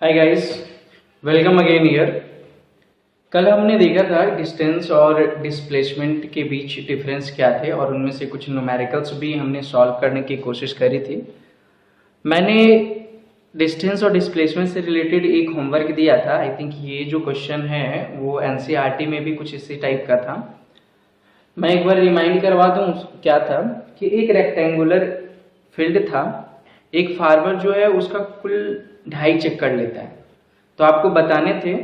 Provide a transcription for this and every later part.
Hi guys, welcome again here. कल हमने देखा था डिस्टेंस और डिस्प्लेसमेंट के बीच डिफरेंस क्या थे और उनमें से कुछ न्यूमेरिकल्स भी हमने सॉल्व करने की कोशिश करी थी। मैंने डिस्टेंस और डिस्प्लेसमेंट से रिलेटेड एक होमवर्क दिया था। आई थिंक ये जो क्वेश्चन है वो एनसीईआरटी में भी कुछ इसी टाइप का था। मैं एक बार रिमाइंड करवा दूं क्या था कि एक रेक्टेंगुलर फील्ड था। एक फार्मर जो है उसका कुल 2.5 चक्कर लेता है। तो आपको बताने थे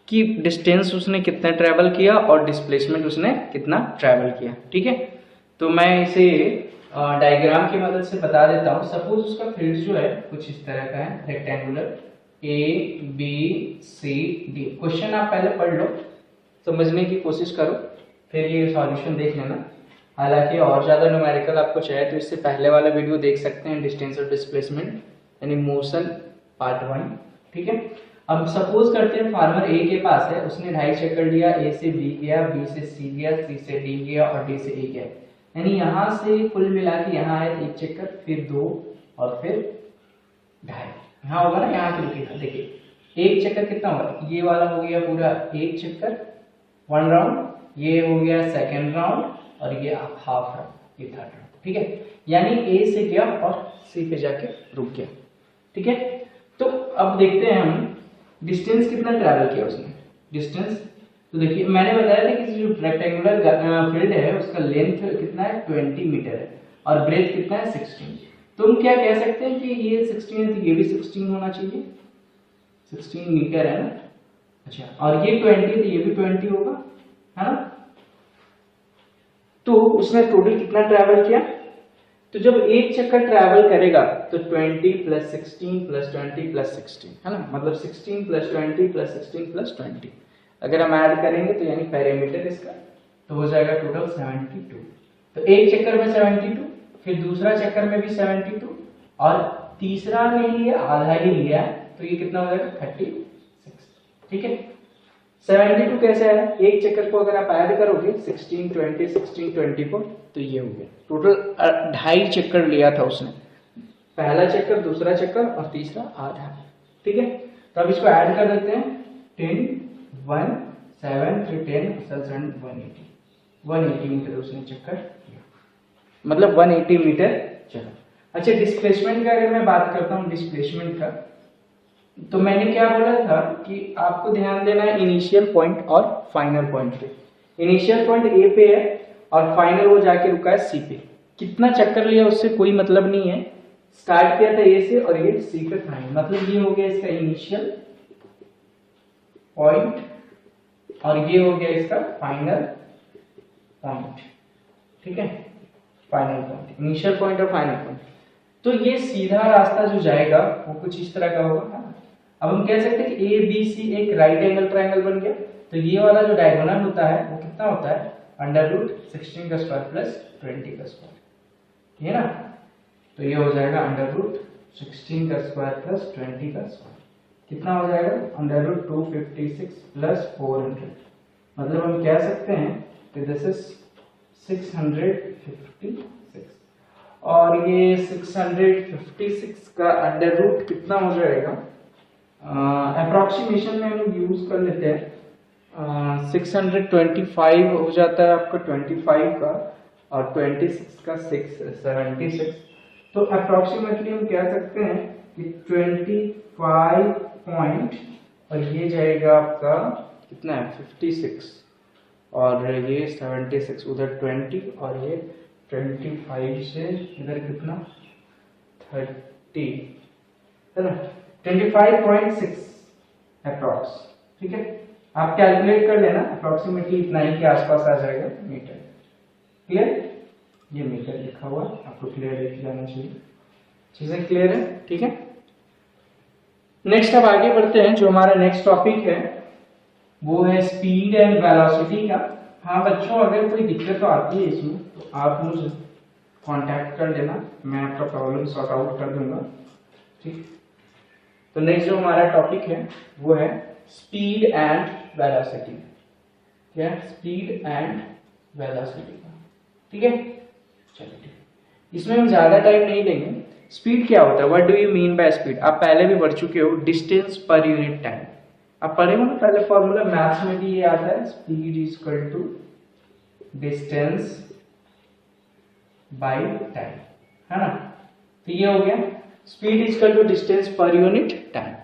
कि डिस्टेंस उसने कितना ट्रैवल किया और डिस्प्लेसमेंट उसने कितना ट्रैवल किया। ठीक है, तो मैं इसे डायग्राम की मदद से बता देता हूँ। सपोज उसका फील्ड जो है कुछ इस तरह का है, रेक्टेंगुलर ABCD। क्वेश्चन आप पहले पढ़ लो, समझने की कोशिश करो, फिर ये सॉल्यूशन देख लेना। हालांकि और ज़्यादा न्यूमेरिकल आपको चाहिए तो इससे पहले वाला वीडियो देख सकते हैं, डिस्टेंस और डिस्प्लेसमेंट यानी मोशन पार्ट 1। ठीक है, अब सपोज करते हैं फार्मर ए के पास है, उसने 2.5 चक्कर लिया, ए से बी गया, बी से सी गया, सी से डी गया और डी से ए गया। यानी यहाँ से कुल मिला के यहाँ है 1 चक्कर, फिर 2 और फिर 2.5। यहाँ होगा ना, यहाँ से रुकेगा। देखिए 1 चक्कर कितना होगा, ये वाला हो गया पूरा 1 चक्कर 1 राउंड, ये हो गया सेकेंड राउंड और ये हाफ राउंड, ये थर्ड राउंड। ठीक है, यानी ए से गया और सी पे जाके रुक गया। ठीक है, तो अब देखते हैं हम डिस्टेंस कितना ट्रैवल किया उसने। डिस्टेंस तो देखिए मैंने बताया था कि जो रेक्टेंगुलर फील्ड है उसका लेंथ कितना है 20 मीटर है और ब्रेथ कितना है 16। तो हम क्या कह सकते हैं कि ये 16 है तो ये भी 16 होना चाहिए, 16 मीटर है ना। अच्छा, और ये 20 तो ये भी 20 होगा, है ना। तो उसने टोटल कितना ट्रैवल किया, तो जब 1 चक्कर ट्रैवल करेगा तो 20 प्लस 16 प्लस 20 प्लस 16, है ना। मतलब 16 प्लस 20 प्लस 16 प्लस 20 अगर हम ऐड करेंगे तो यानी पेरीमीटर इसका तो हो जाएगा टोटल 72। तो एक चक्कर में 72, फिर दूसरा चक्कर में भी 72 और तीसरा नहीं लिया, आधा ही लिया, तो ये कितना हो जाएगा 36। ठीक है, 72 कैसे आया, एक चक्कर को अगर आप ऐड करोगे 16 20 16 20 को तो ये हो गया टोटल 2.5 चक्कर लिया था उसने। पहला चक्कर, दूसरा चक्कर और तीसरा आधा। ठीक है, तो अब इसको ऐड कर देते हैं। 10 1 7 3 10 7 180 मीटर उसने चक्कर किया, मतलब 180 मीटर चला। अच्छा, डिस्प्लेसमेंट का अगर मैं बात करता हूँ, डिस्प्लेसमेंट का तो मैंने क्या बोला था कि आपको ध्यान देना है इनिशियल पॉइंट और फाइनल पॉइंट पे। इनिशियल पॉइंट ए पे है और फाइनल वो जाके रुका है सी पे। कितना चक्कर लिया उससे कोई मतलब नहीं है, स्टार्ट किया था ए से और ये सी पे फाइनल, मतलब ये हो गया इसका इनिशियल पॉइंट और ये हो गया इसका फाइनल पॉइंट। ठीक है, फाइनल पॉइंट, इनिशियल पॉइंट और फाइनल पॉइंट। तो ये सीधा रास्ता जो जाएगा वो कुछ इस तरह का होगा। अब हम कह सकते हैं कि ए बी सी एक राइट एंगल ट्रायंगल बन गया। तो ये वाला जो डायगोनल होता है वो कितना होता है, √16 का स्क्वायर प्लस 20 का स्क्वायर, ठीक है ना। तो ये हो जाएगा √16 का स्क्वायर प्लस 20 का स्क्वायर, कितना हो जाएगा √256 प्लस 400। मतलब हम कह सकते हैं कि दिस इज 656 और ये 656 का अंडर रूट कितना हो जाएगा, अप्रोक्सीमेशन में हम यूज कर लेते हैं, 625 हो जाता है आपका 25 का और 26 का 76। तो अप्रोक्सीमेटली हम कह सकते हैं कि 25 पॉइंट और ये जाएगा आपका कितना है 56 और ये 76, उधर 20 और ये 25 से इधर कितना 30, है ना, 25.6 अप्रॉक्स। ठीक है, आप कैलकुलेट कर लेना, अप्रोक्सीमेटली इतना ही के आसपास आ जाएगा मीटर। क्लियर, ये मीटर लिखा हुआ आपको क्लियर लिख जाना चाहिए, चीजें क्लियर है। ठीक है, नेक्स्ट अब आगे बढ़ते हैं। जो हमारा नेक्स्ट टॉपिक है वो है स्पीड एंड वेलोसिटी का। हाँ बच्चों, अगर कोई दिक्कत तो आती है इसमें तो आप मुझे कांटेक्ट कर लेना, मैं आपका प्रॉब्लम सॉर्ट आउट कर दूंगा। ठीक, तो नेक्स्ट जो हमारा टॉपिक है वो है स्पीड एंड वेलोसिटी। क्या, स्पीड एंड वेलोसिटी का। ठीक है, चलिए इसमें हम ज्यादा टाइम नहीं लेंगे, स्पीड क्या होता है, what do you mean by speed, आप पहले भी पढ़ चुके हो, डिस्टेंस पर यूनिट टाइम। आप पढ़े हो ना पहले फॉर्मूला, मैथ्स में भी ये आता है, speed is equal to distance by time, है ना। तो ये हो गया, speed is equal to distance per unit time.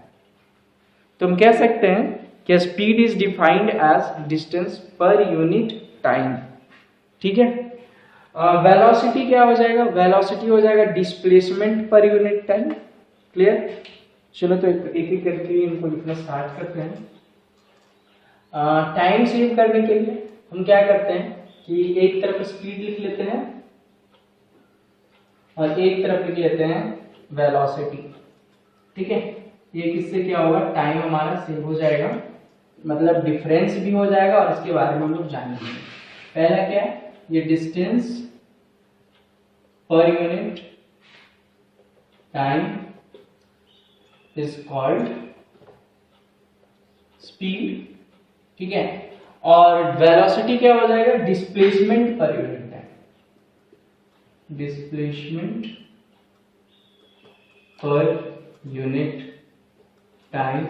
तो हम कह सकते हैं कि speed is defined as distance per unit time, ठीक है। वेलोसिटी क्या हो जाएगा, वेलोसिटी हो जाएगा displacement per unit time. Clear, चलो तो एक एक करके इनको लिखना स्टार्ट करते हैं। टाइम सेव करने के लिए हम क्या करते हैं कि एक तरफ स्पीड लिख लेते हैं और एक तरफ लिख लेते हैं वेलोसिटी, ठीक है। ये किससे क्या होगा, टाइम हमारा सेव हो जाएगा, मतलब डिफरेंस भी हो जाएगा और इसके बारे में हम लोग जानेंगे। पहला क्या है, ये distance per unit time is called speed, ठीक है। और वेलोसिटी क्या हो जाएगा, displacement per unit time, displacement per unit time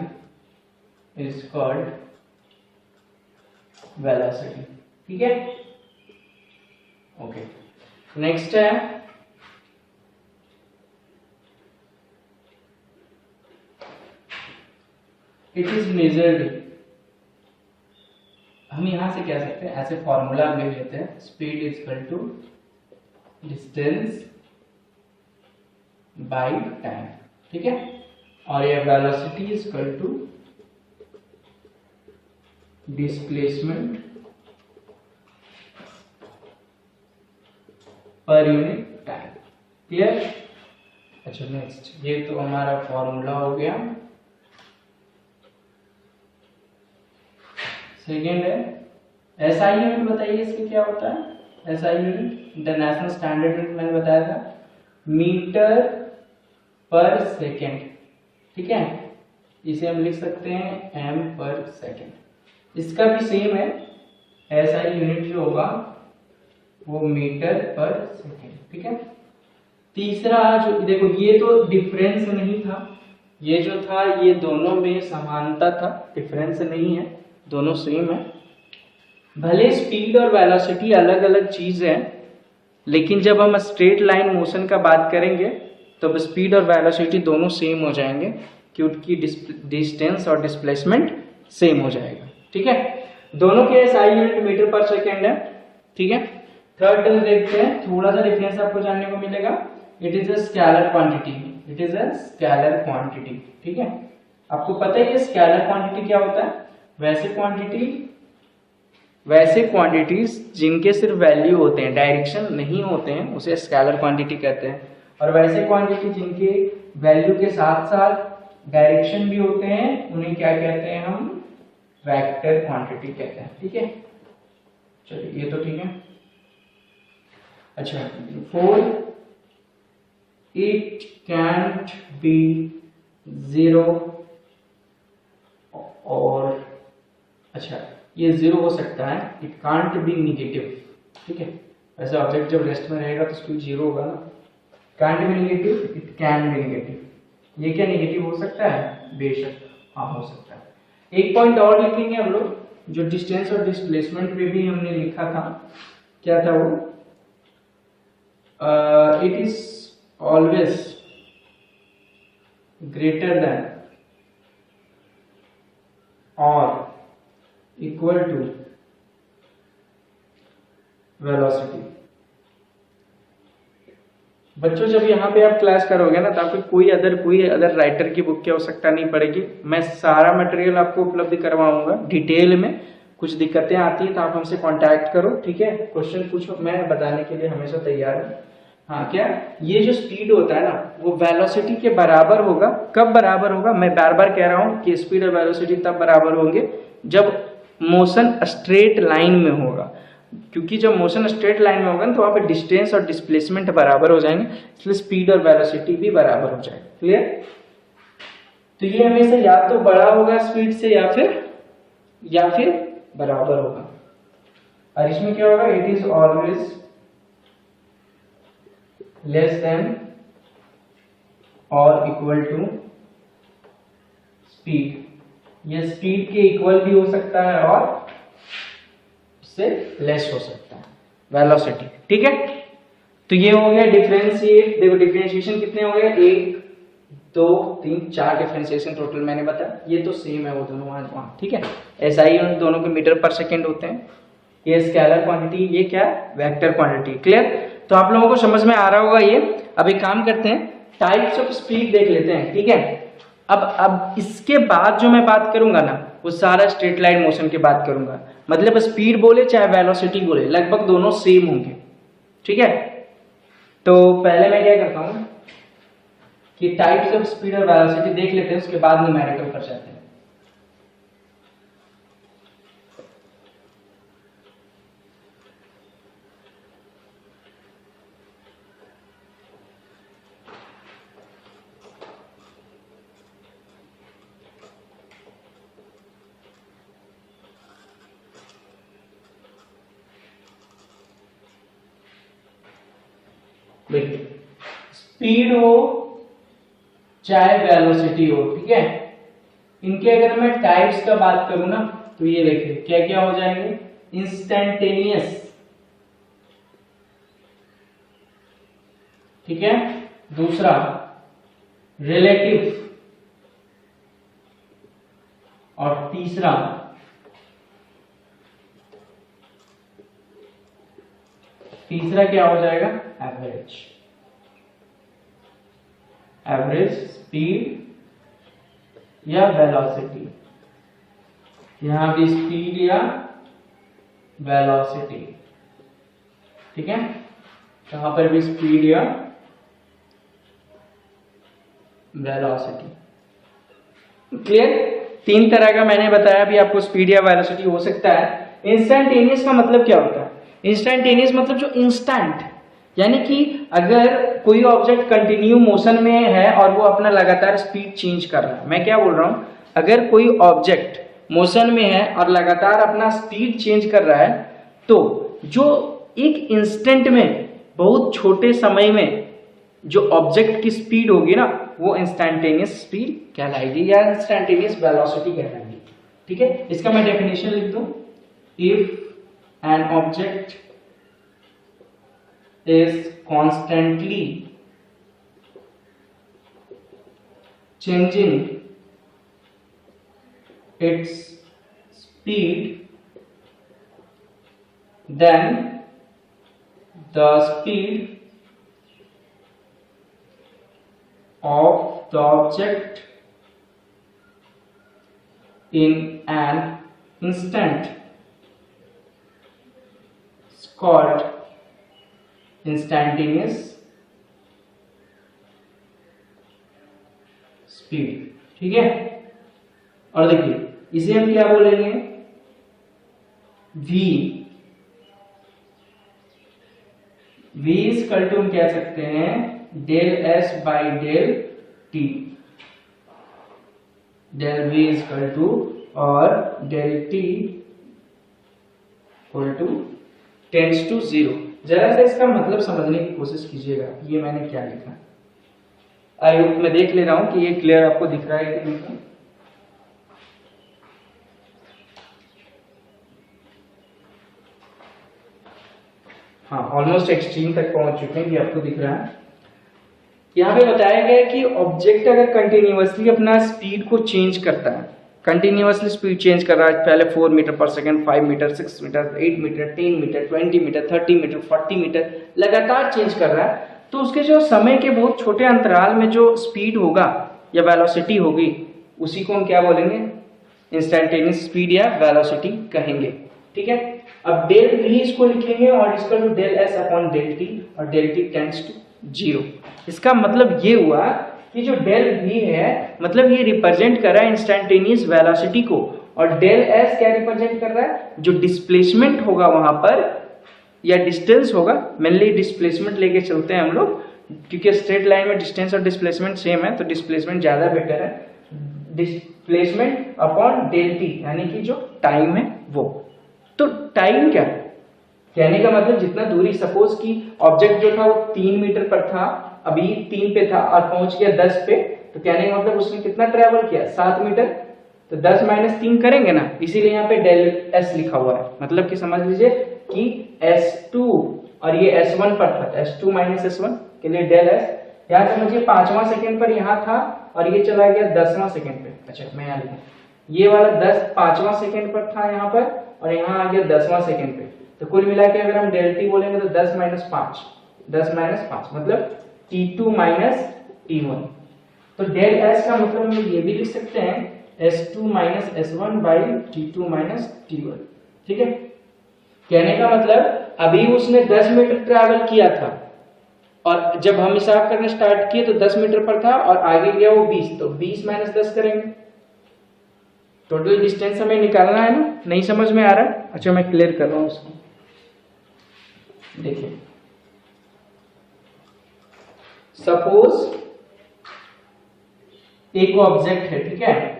is called velocity, ठीक है। ओके, नेक्स्ट है इट इज मेजर्ड। हम यहां से कह सकते हैं, ऐसे फॉर्मूला ले लेते हैं, speed is equal to distance by time, ठीक है। और ये velocity is equal to displacement per unit time, clear. अच्छा नेक्स्ट, ये तो हमारा फॉर्मूला हो गया। सेकेंड है एसआई यूनिट, बताइए इसके क्या होता है। SI unit international standard unit मैंने बताया था, मीटर पर सेकेंड, ठीक है। इसे हम लिख सकते हैं एम पर सेकेंड। इसका भी सेम है, एसआई यूनिट जो होगा वो मीटर पर सेकेंड, ठीक है। तीसरा जो देखो, ये तो डिफरेंस नहीं था, ये जो था ये दोनों में समानता था, डिफरेंस नहीं है, दोनों सेम है। भले स्पीड और वेलोसिटी अलग अलग चीज है, लेकिन जब हम स्ट्रेट लाइन मोशन का बात करेंगे तो स्पीड और वेलोसिटी दोनों सेम हो जाएंगे, क्योंकि डिस्टेंस और डिस्प्लेसमेंट सेम हो जाएगा, ठीक है। दोनों के एसआई यूनिट मीटर पर सेकेंड है, ठीक है। थर्ड टर्म देखते हैं, थोड़ा सा डिफरेंस आपको जानने को मिलेगा। It is a scalar quantity, it is a scalar quantity, ठीक है। आपको पता है ये स्केलर क्वांटिटी क्या होता है। वैसे क्वांटिटीज जिनके सिर्फ वैल्यू होते हैं, डायरेक्शन नहीं होते हैं, उसे स्केलर क्वांटिटी कहते हैं। और वैसे क्वांटिटी जिनके वैल्यू के साथ साथ डायरेक्शन भी होते हैं, उन्हें क्या कहते हैं हम, वेक्टर क्वांटिटी कहते हैं, ठीक है। चलिए ये तो ठीक है। अच्छा, four, it cantt B zero, और अच्छा ये जीरो हो सकता है, इट कांट बी निगेटिव, ठीक है। वैसे ऑब्जेक्ट जब रेस्ट में रहेगा तो स्पीड जीरो होगा ना। Can't be negative, it can be negative. ये क्या निगेटिव हो सकता है, बेशक हाँ हो सकता है। एक पॉइंट और लिखेंगे हम लोग, जो डिस्टेंस और डिस्प्लेसमेंट पे भी हमने लिखा था, क्या था वो, it is always greater than और इक्वल टू वेलोसिटी। बच्चों जब यहाँ पे आप क्लास करोगे ना, तो आपको कोई अदर राइटर की बुक की आवश्यकता नहीं पड़ेगी। मैं सारा मटेरियल आपको उपलब्ध करवाऊंगा डिटेल में। कुछ दिक्कतें आती है तो आप हमसे कांटेक्ट करो, ठीक है। क्वेश्चन पूछो, मैं बताने के लिए हमेशा तैयार हूँ। हाँ, क्या ये जो स्पीड होता है ना, वो वेलोसिटी के बराबर होगा। कब बराबर होगा, मैं बार बार कह रहा हूँ कि स्पीड और वेलोसिटी तब बराबर होंगे जब मोशन स्ट्रेट लाइन में होगा, क्योंकि जब मोशन स्ट्रेट लाइन में होगा ना, तो वहां पे डिस्टेंस और डिस्प्लेसमेंट बराबर हो जाएंगे, इसलिए स्पीड और वेलोसिटी भी बराबर हो जाएगा। क्लियर। तो ये हमेशा या तो बड़ा होगा स्पीड से या फिर बराबर होगा। और इसमें क्या होगा, it is always less than और इक्वल टू स्पीड। ये स्पीड के इक्वल भी हो सकता है और उससे लेस हो सकता है, वेलोसिटी। ठीक है, तो ये हो गया डिफरेंशिएट। देखो डिफरेंशिएशन कितने हो गए, 1 2 3 4 डिफरेंशिएशन टोटल मैंने बताया। ये तो सेम है वो दोनों वहां, ठीक है। ऐसा ही उन दोनों के मीटर पर सेकेंड होते हैं। ये स्केलर क्वांटिटी, ये क्या है, वेक्टर क्वांटिटी। क्लियर? तो आप लोगों को समझ में आ रहा होगा ये। अब एक काम करते हैं, टाइप्स ऑफ स्पीड देख लेते हैं। ठीक है, अब इसके बाद जो मैं बात करूंगा ना, वो सारा स्ट्रेट लाइन मोशन की बात करूंगा। मतलब स्पीड बोले चाहे वेलोसिटी बोले, लगभग दोनों सेम होंगे। ठीक है, तो पहले मैं क्या करता हूं कि टाइप्स ऑफ स्पीड और वेलोसिटी देख लेते हैं, उसके बाद न्यूमेरिकल पर जाते हैं। देखिए, स्पीड हो चाहे वेलोसिटी हो, ठीक है, इनके अगर मैं टाइप्स का बात करूं ना, तो ये देखिए क्या क्या हो जाएंगे। इंस्टेंटेनियस, ठीक है, दूसरा रिलेटिव, और तीसरा क्या हो जाएगा, एवरेज। एवरेज स्पीड या वेलोसिटी, यहां भी स्पीड या वेलोसिटी। ठीक है, यहां पर भी स्पीड या वेलोसिटी। क्लियर? 3 तरह का मैंने बताया भी आपको, स्पीड या वेलोसिटी हो सकता है। इंस्टेंटेनियस का मतलब क्या होता है? इंस्टेंटेनियस मतलब जो इंस्टेंट, यानी कि अगर कोई ऑब्जेक्ट कंटिन्यू मोशन में है और वो अपना लगातार स्पीड चेंज कर रहा है। मैं क्या बोल रहा हूं, अगर कोई ऑब्जेक्ट मोशन में है और लगातार अपना स्पीड चेंज कर रहा है, तो जो एक इंस्टेंट में, बहुत छोटे समय में जो ऑब्जेक्ट की स्पीड होगी ना, वो इंस्टेंटेनियस स्पीड कहलाएगी या इंस्टेंटेनियस वेलोसिटी कहलाएगी। ठीक है, इसका मैं डेफिनेशन लिख दूं। If an object is constantly changing its speed, then the speed of the object in an instant is called instantaneous speed. ठीक है, और देखिए इसे हम क्या बोलेंगे, v इक्वल टू हम कह सकते हैं del s by del t। Del v equal to और del t equal to tends to 0। जरा सा इसका मतलब समझने की कोशिश कीजिएगा, ये मैंने क्या लिखा। आई होप मैं देख ले रहा हूं कि ये क्लियर आपको दिख रहा है कि नहीं। हाँ, ऑलमोस्ट एक्सट्रीम तक पहुंच चुके हैं, ये आपको दिख रहा है। यहाँ पे बताया गया है कि ऑब्जेक्ट अगर कंटिन्यूअसली अपना स्पीड को चेंज करता है, कंटिन्यूअसली स्पीड चेंज कर रहा है, पहले 4 metre per second, 5 metre, 6 metre, 8 metre, 10 metre, 20 metre, 30 metre, 40 metre लगातार चेंज कर रहा है, तो उसके जो समय के बहुत छोटे अंतराल में जो स्पीड होगा या वेलोसिटी होगी, उसी को हम क्या बोलेंगे, इंस्टेंटेनियस स्पीड या वेलोसिटी कहेंगे। ठीक है, अब डेल v इसको लिखेंगे और इसका जो del s upon del t, और डेल t टेंड्स टू 0। इसका मतलब ये हुआ कि जो डेल v है, मतलब ये रिप्रेजेंट कर रहा है इंस्टेंटेनियस वेलोसिटी को, और डेल s क्या रिप्रेजेंट कर रहा है, जो डिस्प्लेसमेंट होगा वहां पर या डिस्टेंस होगा। मेनली डिस्प्लेसमेंट लेके चलते हैं हम लोग, क्योंकि स्ट्रेट लाइन में डिस्टेंस और डिस्प्लेसमेंट सेम है, तो डिस्प्लेसमेंट ज्यादा बेटर है। डिस्प्लेसमेंट अपॉन डेल टी, यानी कि जो टाइम है वो। तो टाइम क्या है, कहने का मतलब जितना दूरी, सपोज कि ऑब्जेक्ट जो था वो 3 मीटर पर था, अभी 3 पे था और पहुंच गया 10 पे, तो कहने का मतलब उसने कितना ट्रेवल किया, 7 मीटर। तो 10 माइनस 3 करेंगे ना, इसीलिए यहाँ पे डेल एस लिखा हुआ है। मतलब कि समझ लीजिए कि S2 और ये S1 पर था, S2 माइनस S1 के लिए डेल एस। यहाँ समझिए 5वां सेकेंड पर यहाँ था और ये चला गया 10वां सेकेंड पे। अच्छा मैं यहाँ लिखूं, ये वाला 5वां सेकेंड पर था यहाँ पर और यहाँ आ गया 10वां सेकेंड पे। तो कुल मिला के अगर हम डेल टी बोलेंगे तो 10 माइनस 5, 10 माइनस 5 मतलब T2 माइनस T1। तो डेल एस का मतलब हम ये भी लिख सकते हैं S2 minus S1 by T2 minus T1। ठीक है, कहने का मतलब अभी उसने 10 मीटर ट्रैवल किया था और जब हम हिसाब करना स्टार्ट किए तो 10 मीटर पर था और आगे गया वो 20, तो 20 माइनस 10 करेंगे, टोटल डिस्टेंस हमें निकालना है ना। नहीं समझ में आ रहा है? अच्छा मैं क्लियर कर रहा हूं उसको। देखिए सपोज एक ऑब्जेक्ट है, ठीक है,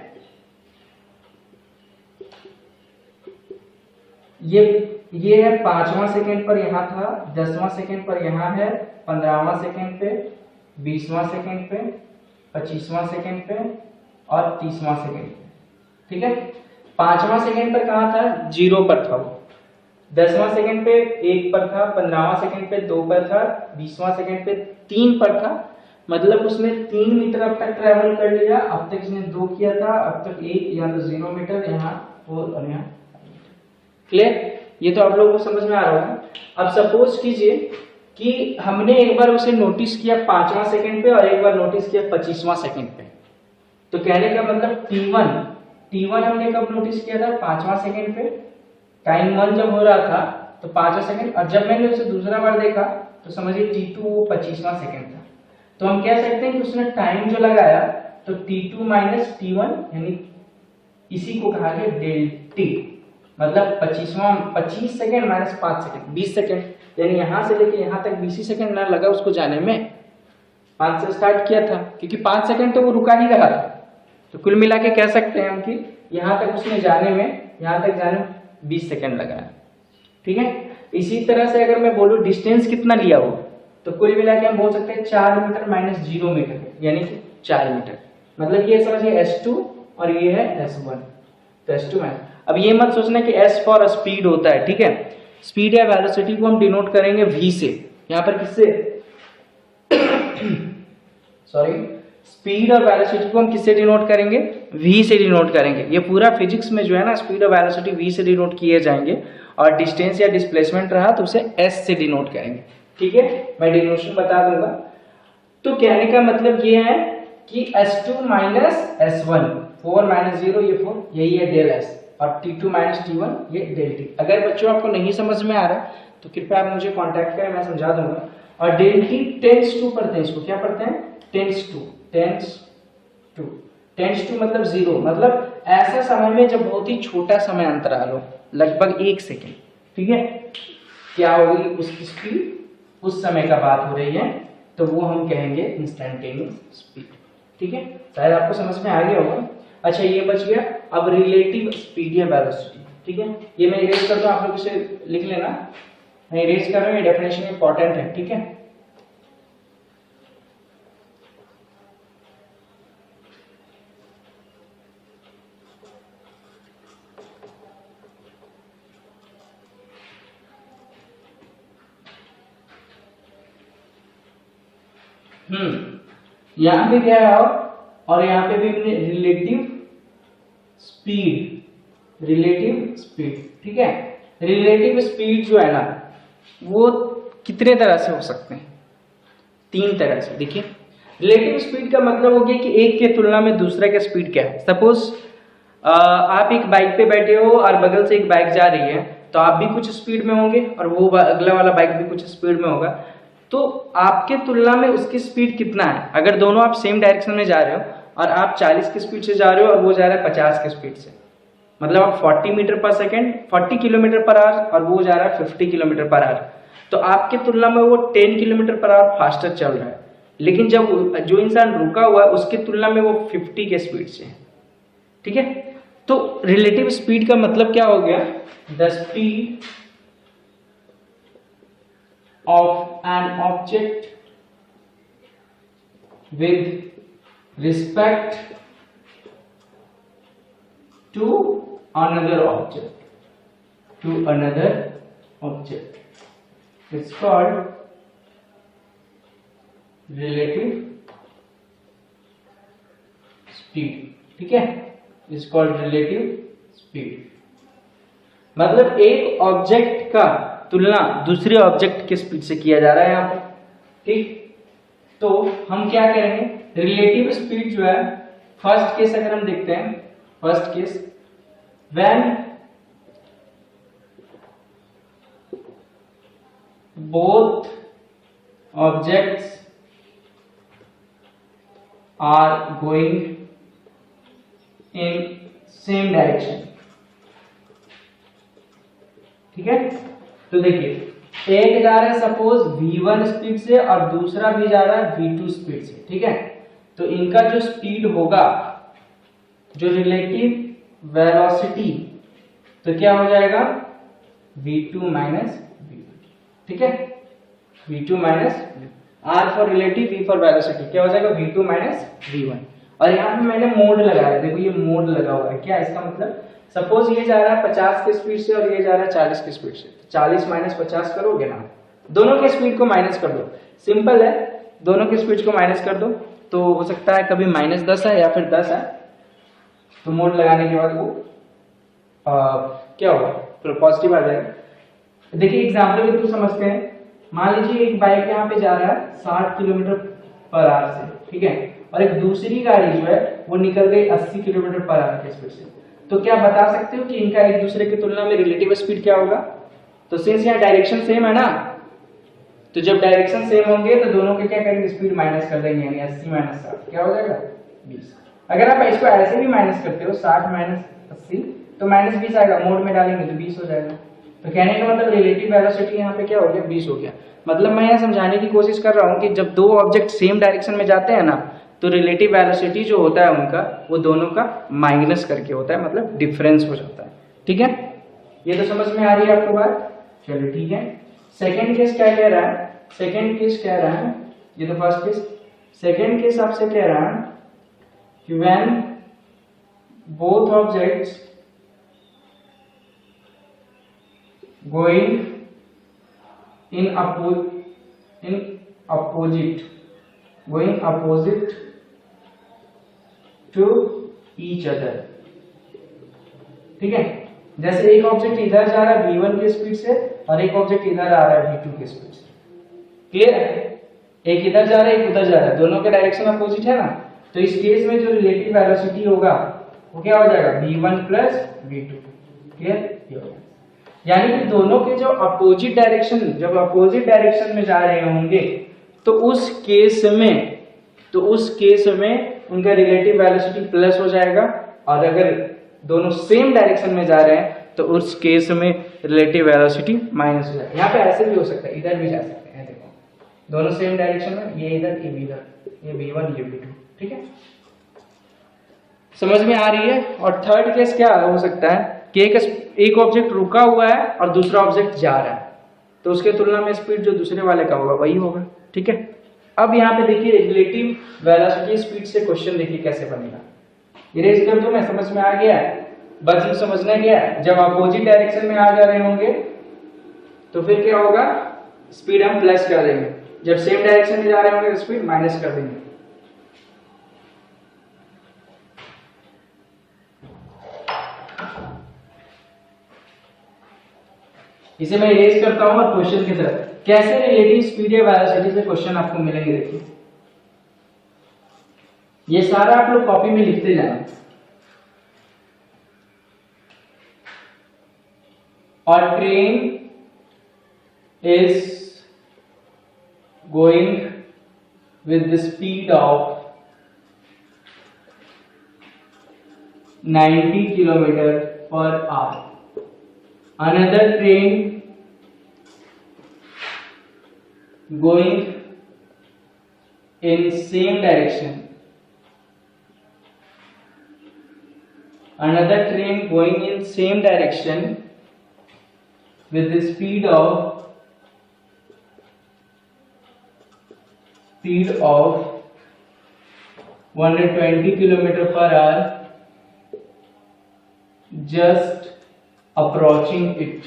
ये है 5वां सेकेंड पर यहाँ था, 10वां सेकेंड पर यहाँ है, 15वां सेकेंड पे, 20वां सेकेंड पे, 25वां सेकेंड पे और 30वां सेकेंड पे। ठीक है, 5वां सेकेंड पर कहाँ था, 0 पर था वो, 10वां सेकेंड पे 1 पर था, 15वां सेकेंड पे 2 पर था, 20वां सेकेंड पे 3 पर था। मतलब उसने 3 मीटर अब तक ट्रेवल कर लिया। अब तक इसने 2 किया था, अब तक 1, यहाँ तो 0 मीटर, यहाँ 4 और यहाँ। क्लियर? ये तो आप लोगों को समझ में आ रहा होगा। अब सपोज कीजिए कि हमने एक बार उसे नोटिस किया 5वां सेकेंड पे और एक बार नोटिस किया 25वां सेकेंड पे। तो कहने का मतलब T1 हमने कब नोटिस किया था, 5वां सेकेंड पे, टाइम 1 जब हो रहा था तो 5वां सेकेंड, और जब मैंने उसे दूसरा बार देखा तो समझिए T2 वो 25वां सेकेंड था। तो हम कह सकते हैं कि उसने टाइम जो लगाया तो T2 माइनस T1, यानी इसी को कहा गया डेल टी। मतलब 25 सेकेंड माइनस 5 सेकेंड, 20 सेकेंड, यानी यहां से लेके यहां तक 20 सेकेंड ना लगा उसको जाने में। 5 से स्टार्ट किया था क्योंकि 5 सेकेंड तो वो रुका ही रहा था। तो कुल मिला के कह सकते हैं हम कि यहां तक उसने जाने में, यहां तक जाने में 20 सेकेंड लगाया। ठीक है, इसी तरह से अगर मैं बोलूं डिस्टेंस कितना लिया हो, तो कुल मिला के हम बोल सकते हैं 4 मीटर माइनस 0 मीटर, यानी कि 4 मीटर। मतलब ये समझिए S2 और ये है S1, तो S2 माइनस। अब ये मत सोचना कि S फॉर स्पीड होता है, ठीक है। स्पीड या वेलोसिटी को हम डिनोट करेंगे V से। यहाँ पर किससे सॉरी, स्पीड और वेलोसिटी को हम किससे डिनोट करेंगे, V से डिनोट करेंगे। ये पूरा फिजिक्स में जो है ना, स्पीड और वेलोसिटी V से डिनोट किए जाएंगे, और डिस्टेंस या डिस्प्लेसमेंट रहा तो उसे S से डिनोट करेंगे। ठीक है, मैं डिनोशन बता दूंगा। तो कहने का मतलब ये है कि S2 माइनस S1, 4 माइनस 0 ये 4, यही है डेल S, और T2 माइनस T1 ये डेल T। अगर बच्चों आपको नहीं समझ में आ रहा तो कृपया आप मुझे कांटेक्ट करें, मैं समझा दूंगा। और डेल T टेंस टू पढ़ते हैं, इसको क्या पढ़ते हैं, टेंस टू मतलब 0, मतलब ऐसा समय में जब बहुत ही छोटा समय अंतराल हो, लगभग 1 सेकेंड। ठीक है, क्या होगी उसकी स्पीड, उस समय का बात हो रही है, तो वो हम कहेंगे इंस्टेंटेनियस स्पीड। ठीक है, शायद आपको समझ में आ गया होगा। अच्छा ये बच गया अब रिलेटिव स्पीड या वेलोसिटी। ठीक है, ये मैं इरेज करता हूं, आप लोग इसे लिख लेना, मैं इरेज कर रहा हूं, ये डेफिनेशन इंपॉर्टेंट है। ठीक है, यहां पे क्या है और यहां पे भी रिलेटिव स्पीड। ठीक है, रिलेटिव स्पीड जो है ना वो कितने तरह से हो सकते हैं, 3 तरह से। देखिए, रिलेटिव स्पीड का मतलब हो गया कि एक के तुलना में दूसरे का स्पीड क्या है। सपोज आप एक बाइक पे बैठे हो और बगल से एक बाइक जा रही है, तो आप भी कुछ स्पीड में होंगे और वो अगला वाला बाइक भी कुछ स्पीड में होगा, तो आपके तुलना में उसकी स्पीड कितना है। अगर दोनों आप सेम डायरेक्शन में जा रहे हो और आप 40 की स्पीड से जा रहे हो और वो जा रहा है 50 की स्पीड से, मतलब आप 40 मीटर पर सेकेंड, 40 किलोमीटर पर आवर, और वो जा रहा है 50 किलोमीटर पर आवर, तो आपके तुलना में वो 10 किलोमीटर पर आवर फास्टर चल रहा है। लेकिन जब जो इंसान रुका हुआ है उसकी तुलना में वो 50 के स्पीड से है। ठीक है, तो रिलेटिव स्पीड का मतलब क्या हो गया, the speed of an object with respect to another object. It's called relative speed. ठीक है, इज कॉल्ड रिलेटिव स्पीड। मतलब एक ऑब्जेक्ट का तुलना दूसरे ऑब्जेक्ट के स्पीड से किया जा रहा है यहाँ पे। ठीक, तो हम क्या करेंगे, रिलेटिव स्पीड जो है, फर्स्ट केस अगर हम देखते हैं, first case when both objects are going in same direction. ठीक है, तो देखिए एक जा रहा है सपोज v1 स्पीड से और दूसरा भी जा रहा है v2 स्पीड से। ठीक है, तो इनका जो स्पीड होगा, जो रिलेटिव वेलोसिटी, तो क्या हो जाएगा v2 माइनस v1। ठीक है, v2 minus r for relative, v for velocity, क्या हो जाएगा v2 माइनस v1। और यहाँ पे मैंने मोड लगाया, देखो ये मोड लगा हुआ है। क्या इसका मतलब, सपोज ये जा रहा है 50 के स्पीड से और ये जा रहा है 40 के स्पीड से, 40 माइनस 50 करोगे ना, दोनों के स्पीड को माइनस कर दो, सिंपल है, दोनों के स्पीड को माइनस कर दो, तो हो सकता है कभी -10 है या फिर 10 है, तो मोड लगाने के बाद वो क्या होगा, पॉजिटिव आ जाएगा। देखिए एग्जाम्पल के थ्रू समझते हैं। मान लीजिए एक बाइक यहाँ पे जा रहा है 60 किलोमीटर पर आवर से, ठीक है, और एक दूसरी गाड़ी जो है वो निकल गई 80 किलोमीटर पर आवर के स्पीड से, तो क्या बता सकते हो कि इनका एक दूसरे की तुलना में रिलेटिव स्पीड क्या होगा। तो सिंस यहाँ डायरेक्शन सेम है ना, तो जब डायरेक्शन सेम होंगे तो दोनों के क्या करेंगे, स्पीड माइनस कर देंगे, यानी 80 माइनस 60 क्या हो जाएगा 20। अगर आप इसको ऐसे भी माइनस करते हो 60 माइनस 80 तो -20 आएगा, मोड में डालेंगे तो 20 हो जाएगा। तो कहने का मतलब रिलेटिव वेलोसिटी यहाँ पे क्या हो गया, 20 हो गया। मतलब मैं यहाँ समझाने की कोशिश कर रहा हूँ कि जब दो ऑब्जेक्ट सेम डायरेक्शन में जाते हैं ना, तो रिलेटिव वेलोसिटी जो होता है उनका, वो दोनों का माइनस करके होता है, मतलब डिफरेंस हो जाता है। ठीक है, ये तो समझ में आ रही है आपको बात। चलो ठीक है, सेकेंड केस क्या कह रहा है, सेकेंड केस कह रहा है, ये तो फर्स्ट केस, सेकेंड केस आपसे कह रहा है कि when both objects going in opposite to each other। ठीक है, जैसे एक ऑब्जेक्ट इधर जा रहा है v1 के स्पीड से और एक ऑब्जेक्ट इधर आ रहा है v2 के स्पीड से। क्लियर है, एक इधर जा रहा है एक उधर जा रहा है, दोनों के डायरेक्शन अपोजिट है ना, तो इस केस में जो रिलेटिव वेलोसिटी होगा वो क्या हो जाएगा, v1 प्लस v2। क्लियर, यानी कि दोनों के जो अपोजिट डायरेक्शन, जब अपोजिट डायरेक्शन में जा रहे होंगे तो उस केस में उनका रिलेटिव वेलोसिटी प्लस हो जाएगा, और अगर दोनों सेम डायरेक्शन में जा रहे हैं तो उस केस में रिलेटिव वेलोसिटी माइनस हो जाएगा। यहाँ पे ऐसे भी हो सकता है, इधर भी जा सकते हैं, देखो दोनों सेम डायरेक्शन में, ये इधर ये भी इधर, ये v1 ये v2। ठीक है, समझ में आ रही है। और थर्ड केस क्या हो सकता है कि एक ऑब्जेक्ट रुका हुआ है और दूसरा ऑब्जेक्ट जा रहा है, तो उसके तुलना में स्पीड जो दूसरे वाले का होगा वही होगा। ठीक है, अब यहाँ पे देखिए रिलेटिव वेलोसिटी स्पीड से क्वेश्चन देखिए कैसे बनेगा। इरेज कर दो, मैं समझ में आ गया है, बस समझना क्या है, जब अपोजिट डायरेक्शन में आ जा रहे होंगे तो फिर क्या होगा, स्पीड हम प्लस कर देंगे, जब सेम डायरेक्शन में जा रहे होंगे तो स्पीड माइनस कर देंगे। इसे मैं इरेज करता हूं और क्वेश्चन की तरफ, कैसे रिलेटिव स्पीड या वेलोसिटी से क्वेश्चन आपको मिलेंगे। देखिए ये सारा आप लोग कॉपी में लिखते जाना, और train is going with the speed of 90 kilometre per hour. Another train going in same direction. Another train going in same direction with the speed of speed of 120 kilometer per hour, just approaching it.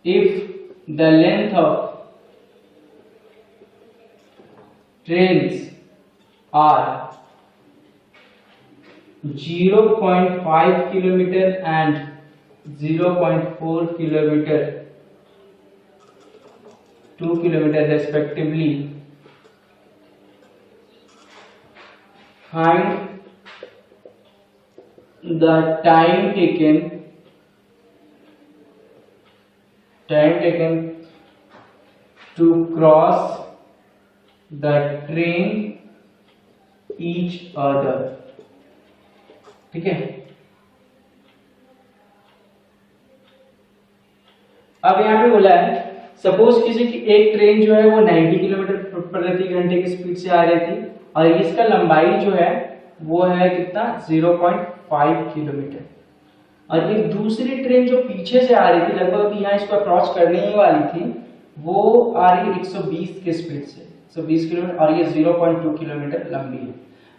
If the length of trains are 0.5 kilometer and 0.4 kilometer, 2 kilometer respectively, find the time taken to cross the train each other. ठीक है, अब यहाँ पे बोला है suppose किसी की एक ट्रेन जो है वो 90 किलोमीटर प्रति घंटे की स्पीड से आ रही थी और इसका लंबाई जो है वो है कितना 0.5 किलोमीटर, और एक दूसरी ट्रेन जो पीछे से आ रही थी लगभग यहाँ इसको अप्रॉच करने ही वाली थी, वो आ रही है 120 की स्पीड से, 120 किलोमीटर, और ये 0.2 किलोमीटर लंबी है।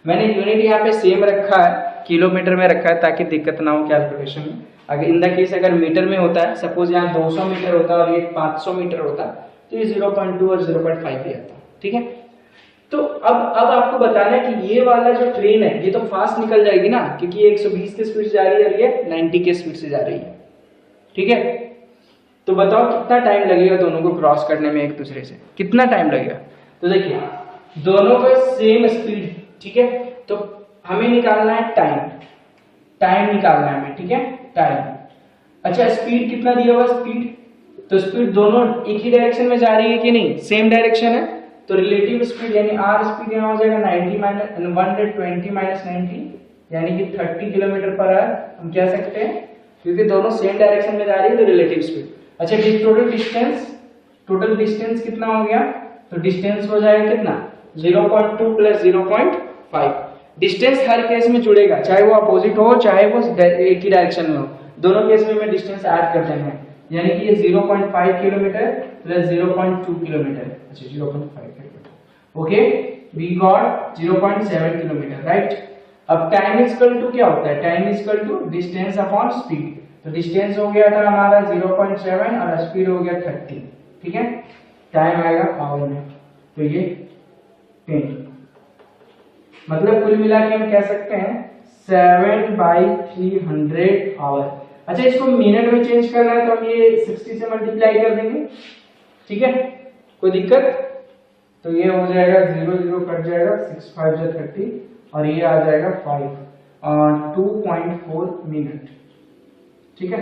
मैंने यूनिट यहाँ पे सेम रखा है, किलोमीटर में रखा है ताकि दिक्कत ना हो कैलकुलेशन में। अगर इन द केस अगर मीटर में होता है, सपोज यहाँ 200 मीटर होता है और ये 500 मीटर होता तो ये 0.2 और 0.5 ही आता। ठीक है, तो अब आपको बताना है कि ये वाला जो ट्रेन है ये तो फास्ट निकल जाएगी ना, क्योंकि ये 120 की स्पीड से जा रही है और ये 90 की स्पीड से जा रही है। ठीक है, तो बताओ कितना टाइम लगेगा दोनों को क्रॉस करने में एक दूसरे से, कितना टाइम लगेगा? तो देखिए दोनों का सेम स्पीड, ठीक है, तो हमें निकालना है टाइम निकालना है हमें। ठीक है, टाइम। अच्छा स्पीड कितना दिया हुआ स्पीड, तो स्पीड दोनों एक ही डायरेक्शन में जा रही है कि नहीं, सेम डायरेक्शन है, तो रिलेटिव स्पीड यानी आर स्पीड यहाँ हो जाएगा 120 माइनस 90 यानी कि 30 किलोमीटर पर आवर हम कह सकते हैं, क्योंकि दोनों सेम डायरेक्शन में जा रही है तो रिलेटिव स्पीड। अच्छा टोटल डिस्टेंस कितना हो गया, तो डिस्टेंस हो जाएगा कितना 0.2 प्लस 0.5। डिस्टेंस हर केस में जुड़ेगा, चाहे वो अपोजिट हो चाहे वो एक ही डायरेक्शन में हो, दोनों केस में डिस्टेंस ऐड कर देंगे, यानी कि ये 0.5 किलोमीटर प्लस 0.2 किलोमीटर। अच्छा 0.5 kilometre, okay, we got 0.7 kilometre, right. अब टाइम इक्वल टू क्या होता है, time equal to distance upon speed, तो डिस्टेंस हो गया था हमारा 0.7 और स्पीड हो गया 30। ठीक है, टाइम आएगा आवर में, तो ये 10, मतलब कुल मिला के हम कह सकते हैं 7/300 आवर। अच्छा इसको मिनट में चेंज करना है तो हम ये 60 से मल्टीप्लाई कर देंगे। ठीक है, कोई दिक्कत, तो ये हो जाएगा 0 कट जाएगा, 6 5 जा 30 और ये आ जाएगा 5 2.4 मिनट। ठीक है,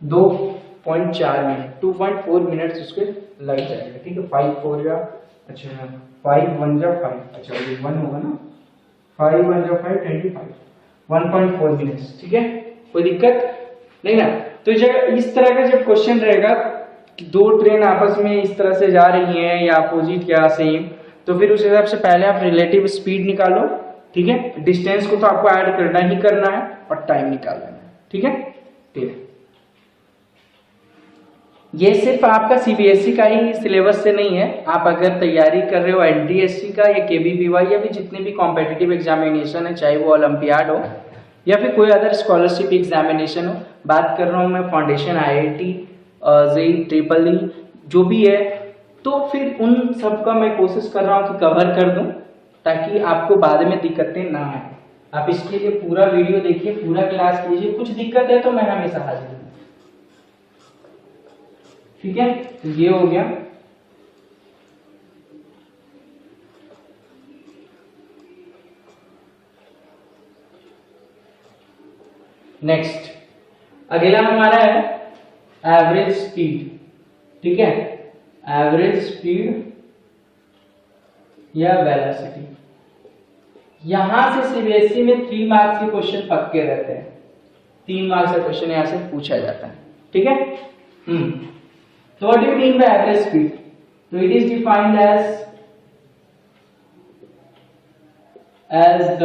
2.4 मिनट, 2.4 मिनट उसके लग जाएगा। ठीक है, 5 4 जा, अच्छा 5 1 जा 5, अच्छा ये 1 होगा ना, 5 1 जा 5 25, 1.4 मिनट्स। ठीक है, कोई दिक्कत नहीं ना। तो जब इस तरह का जब क्वेश्चन रहेगा कि दो ट्रेन आपस में इस तरह से जा रही हैं या अपोजिट या सेम, तो फिर उस हिसाब से पहले आप रिलेटिव स्पीड निकालो। ठीक है, डिस्टेंस को तो आपको ऐड करना ही करना है और टाइम निकालना है। ठीक है, ये सिर्फ आपका सीबीएसई का ही सिलेबस से नहीं है, आप अगर तैयारी कर रहे हो एनटीएससी का या केवीपीवाई या भी जितने भी कॉम्पिटिटिव एग्जामिनेशन है, चाहे वो ओलंपियाड हो या फिर कोई अदर स्कॉलरशिप एग्जामिनेशन हो, बात कर रहा हूँ मैं foundation IIT JEE triple E जो भी है, तो फिर उन सब का मैं कोशिश कर रहा हूँ कि कवर कर दूं ताकि आपको बाद में दिक्कतें ना आए। आप इसके लिए पूरा वीडियो देखिए, पूरा क्लास कीजिए, कुछ दिक्कत है तो मैं हमेशा हाजिर हूँ। ठीक है, तो ये हो गया। नेक्स्ट अगला हमारा है एवरेज स्पीड। ठीक है, एवरेज स्पीड या वेलोसिटी। यहां से सीबीएसई में 3 मार्क्स के क्वेश्चन पक्के रहते हैं, 3 मार्क्स का क्वेश्चन यहां से पूछा जाता है। ठीक है, तो what do you mean by average speed? तो it is defined as the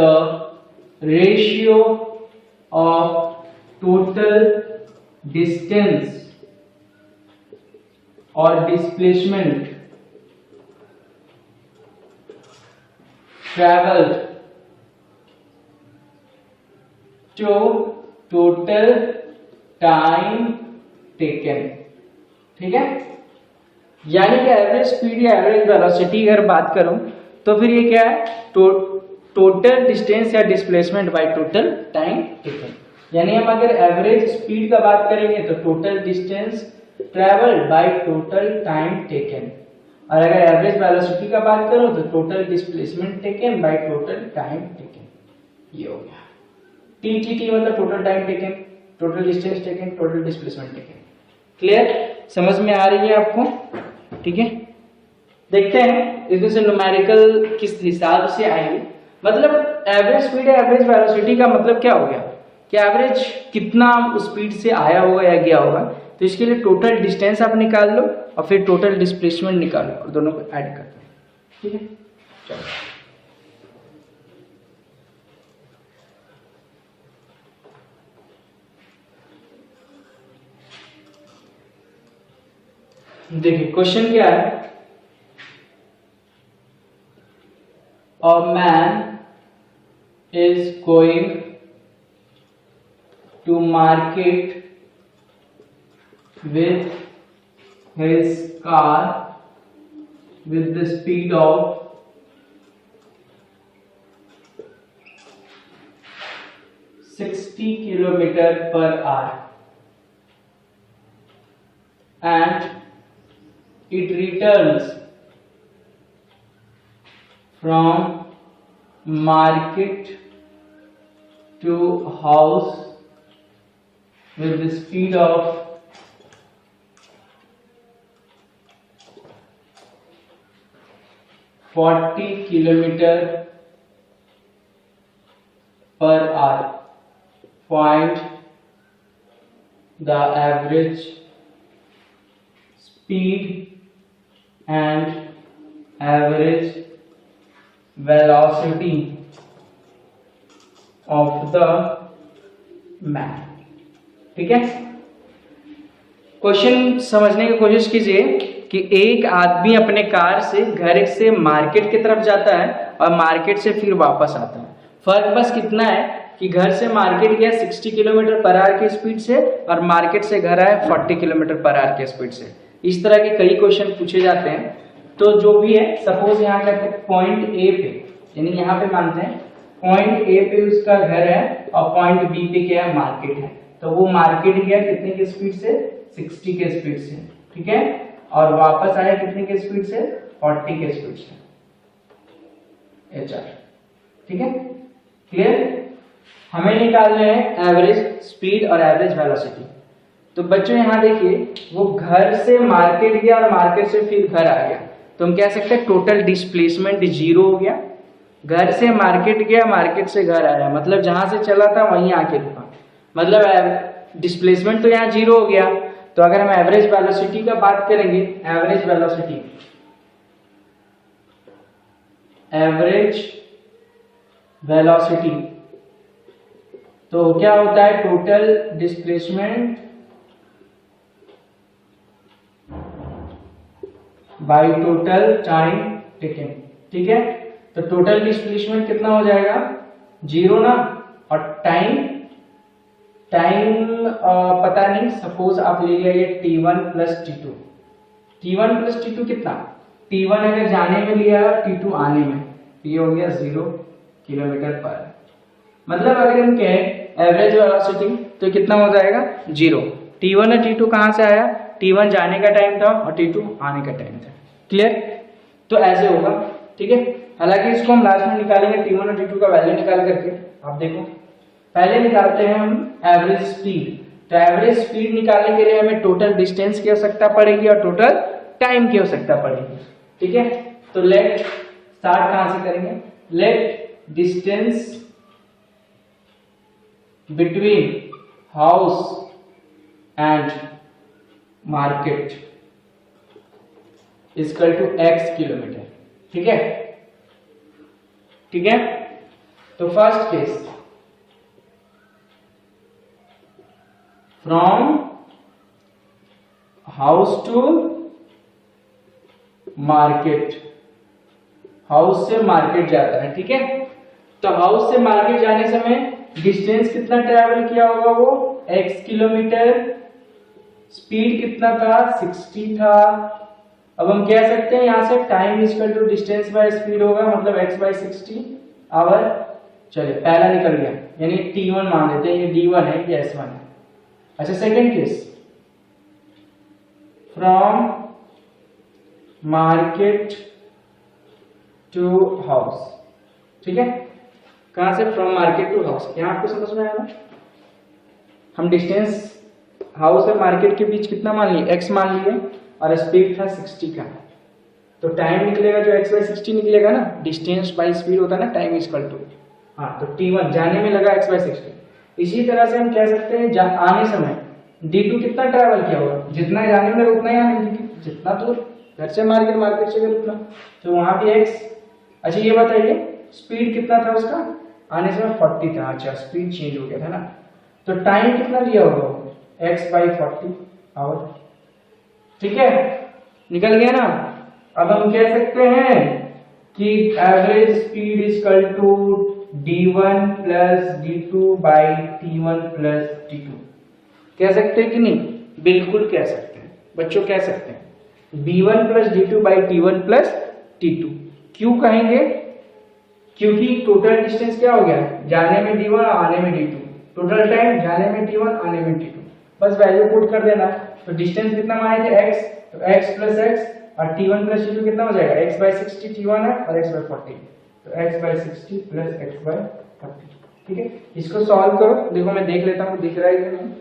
ratio of total distance और displacement travelled to total time taken. ठीक है, यानी कि एवरेज स्पीड या एवरेज वेलोसिटी अगर बात करूं तो फिर ये क्या है, टोटल डिस्टेंस या displacement by total time taken. यानी हम अगर एवरेज स्पीड का बात करेंगे तो total distance travelled by total time taken, और अगर एवरेज वेलोसिटी का बात करूं तो total displacement taken by total time taken. ये हो गया टी मतलब total time taken, total distance taken, total displacement taken. Clear, समझ में आ रही है आपको? ठीक है, देखते हैं इसमें से न्यूमेरिकल किस हिसाब से आएंगे। मतलब एवरेज स्पीड या एवरेज वेलोसिटी का मतलब क्या हो गया कि एवरेज कितना स्पीड से आया होगा या गया होगा, तो इसके लिए टोटल डिस्टेंस आप निकाल लो और फिर टोटल डिस्प्लेसमेंट निकालो और दोनों को ऐड कर दो। ठीक है, चलो देखिए क्वेश्चन क्या है, a man is going to market with his car with the speed of 60 kilometer per hour and it returns from market to house with the speed of 40 kilometer per hour. Find the average speed and average velocity of the man। ठीक है, question समझने की कोशिश कीजिए कि एक आदमी अपने कार से घर से मार्केट की तरफ जाता है और मार्केट से फिर वापस आता है। फर्क बस कितना है कि घर से मार्केट गया 60 किलोमीटर पर आवर की स्पीड से और मार्केट से घर आया 40 किलोमीटर पर आवर की स्पीड से। इस तरह के कई क्वेश्चन पूछे जाते हैं। तो जो भी है, सपोज यहाँ करते हैं पॉइंट ए पे, यानी यहाँ पे मानते हैं पॉइंट ए पे उसका घर है और पॉइंट बी पे क्या है, मार्केट है। तो वो मार्केट गया कितने की स्पीड से, 60 के स्पीड से। ठीक है, और वापस आया कितने के स्पीड से, 40 के स्पीड से। HR ठीक है, क्लियर। हमें निकालना है एवरेज स्पीड और एवरेज वेलोसिटी। तो बच्चों यहाँ देखिए, वो घर से मार्केट गया और मार्केट से फिर घर आ गया, तो हम कह सकते हैं टोटल डिस्प्लेसमेंट 0 हो गया। घर से मार्केट गया, मार्केट से घर आया, मतलब जहां से चला था वहीं आके रुका, मतलब डिस्प्लेसमेंट तो यहाँ 0 हो गया। तो अगर हम एवरेज वेलोसिटी का बात करेंगे, एवरेज वेलोसिटी तो क्या होता है, total displacement by total time taken. ठीक है, तो टोटल डिस्प्लेसमेंट कितना हो जाएगा, 0 ना, और टाइम पता नहीं, सपोज आप ले लिया ये T1 plus T2। T1 plus T2 कितना, T1 अगर जाने में लिया, T2 आने में, तो ये हो गया 0 किलोमीटर पर। मतलब अगर हम कहें एवरेज वेलोसिटी तो कितना हो जाएगा, 0। T1 और T2 कहां से आया, T1 जाने का टाइम था और T2 आने का टाइम था। क्लियर, तो ऐसे होगा। ठीक है, हालांकि इसको हम लास्ट में निकालेंगे, T1 और T2 का वैल्यू निकाल करके। आप देखो, पहले निकालते हैं हम एवरेज स्पीड। तो एवरेज स्पीड निकालने के लिए हमें टोटल डिस्टेंस की आवश्यकता पड़ेगी और टोटल टाइम की आवश्यकता पड़ेगी। ठीक है, तो लेट स्टार्ट कहां से करेंगे, let distance between house and market equal to x kilometre. ठीक है, तो first case, from house to market, house से मार्केट जाता है, ठीक है। तो हाउस से मार्केट जाने समय डिस्टेंस कितना ट्रेवल किया होगा, वो x किलोमीटर, स्पीड कितना था 60 था। अब हम कह सकते हैं यहां से time equal to distance by speed होगा, मतलब x बाय 60 आवर। चलिए पहला निकल गया, यानी t1 मान लेते हैं, ये d1 है, ये s1 है। अच्छा second case, from market to house, ठीक है। कहां से, फ्रॉम मार्केट टू हाउस, यहां आपको समझ में आया ना। हम डिस्टेंस हाउस और मार्केट के बीच कितना मान लिए, x मान लिए, और स्पीड था 60 का। तो टाइम निकलेगा जो x बाई 60 निकलेगा ना, डिस्टेंस बाई स्पीड होता है ना, टाइम इज इक्वल टू, हाँ, तो t1 जाने में लगा x बाई 60। इसी तरह से हम कह सकते हैं आने समय d2 कितना ट्रैवल किया होगा, जितना जाने में लगा उतना ही आने में, जितना दूर घर से मार्केट, मार्केट से घर उतना, तो वहां भी x। अच्छा ये बताइए स्पीड कितना था उसका, आने समय 40 था। अच्छा स्पीड चेंज हो गया था ना, तो टाइम कितना लिया होगा, x बाई 40 आवर, ठीक है, निकल गया ना। अब हम कह सकते हैं कि average speed is equal to d1 plus d2 by t1 plus t2, कह सकते हैं कि नहीं, बिल्कुल कह सकते हैं बच्चों, कह सकते हैं b1 plus d2 by t1 plus t2। क्यों कहेंगे, क्योंकि टोटल डिस्टेंस क्या हो गया, जाने में d1 आने में d2, टोटल टाइम जाने में t1 आने में t2, बस वैल्यू पुट कर देना। तो डिस्टेंस कितना माने थे x, तो x प्लस x, और t1 प्लस t2 कितना हो जाएगा, x बाई 60 t1 है और x बाई 40, तो x by 60 plus x by 40, ठीक है। इसको सॉल्व करो, देखो मैं देख लेता हूँ दिख रहा है कि नहीं।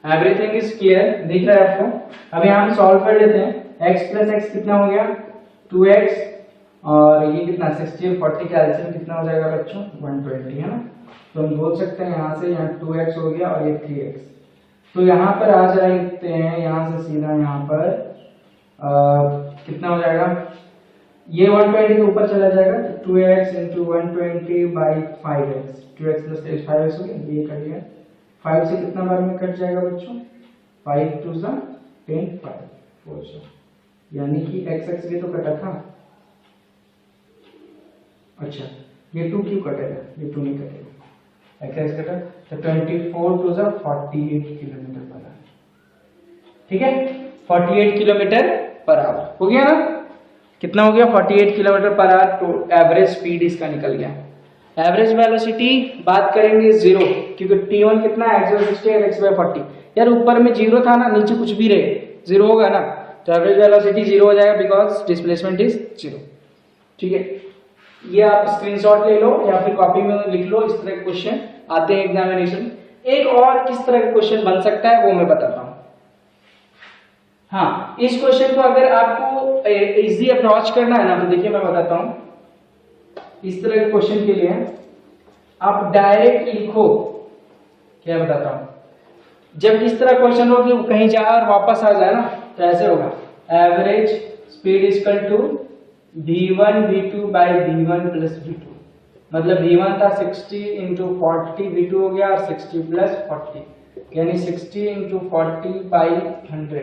एवरीथिंग इज क्लियर, दिख रहा है आपको। अब यहाँ हम सॉल्व कर लेते हैं। x प्लस x कितना हो गया 2x, और ये कितना 60 और 40 का एलसीएम कितना हो जाएगा बच्चों 120, है ना। तो हम बोल सकते हैं यहाँ से, यहाँ 2x हो गया और ये 3x। तो यहाँ पर आ जाते हैं, यहाँ से सीधा यहाँ पर कितना हो जाएगा, ये 120 के ऊपर चला जाएगा, तो 2x into 120 by 5x, 2x plus 5x हो गया, ये कर लिया। 5 से कितना बार में कट जाएगा बच्चों, 5 टू 10, 5 4, यानी कि x एक्स ये तो कटा था। अच्छा ये 2 क्यों कटेगा, ये 2 नहीं कटेगा, x एक्स कटा, तो 24 टू 48 किलोमीटर पर आवर, ठीक है, 48 किलोमीटर पर आवर हो गया ना। कितना हो गया 48 किलोमीटर पर आवर, तो एवरेज स्पीड इसका निकल गया। एवरेज वेलोसिटी बात करेंगे 0, क्योंकि t1 कितना है x बाई 60 और x बाई 40, यार ऊपर में 0 था ना, नीचे कुछ भी रहे 0 होगा ना, तो एवरेज वेलोसिटी 0 हो जाएगा बिकॉज डिस्प्लेसमेंट इज 0, ठीक है। ये आप स्क्रीनशॉट ले लो या फिर कॉपी में लिख लो, इस तरह के क्वेश्चन आते हैं एग्जामिनेशन। एक और किस तरह का क्वेश्चन बन सकता है वो मैं बताता हूँ। हाँ, इस क्वेश्चन को अगर आपको इजी अप्रोच करना है ना, तो देखिए मैं बताता हूँ। इस तरह के क्वेश्चन के लिए आप डायरेक्ट लिखो, क्या बताता हूँ, जब इस तरह क्वेश्चन हो कि वो कहीं जाए और वापस आ जाए ना, तो ऐसे होगा, average speed is equal to v1 v2 by v1 plus v2, मतलब v1 था 60 इंटू 40, v2 हो गया 60 प्लस 40, यानी 60 इंटू 40 बाई 100,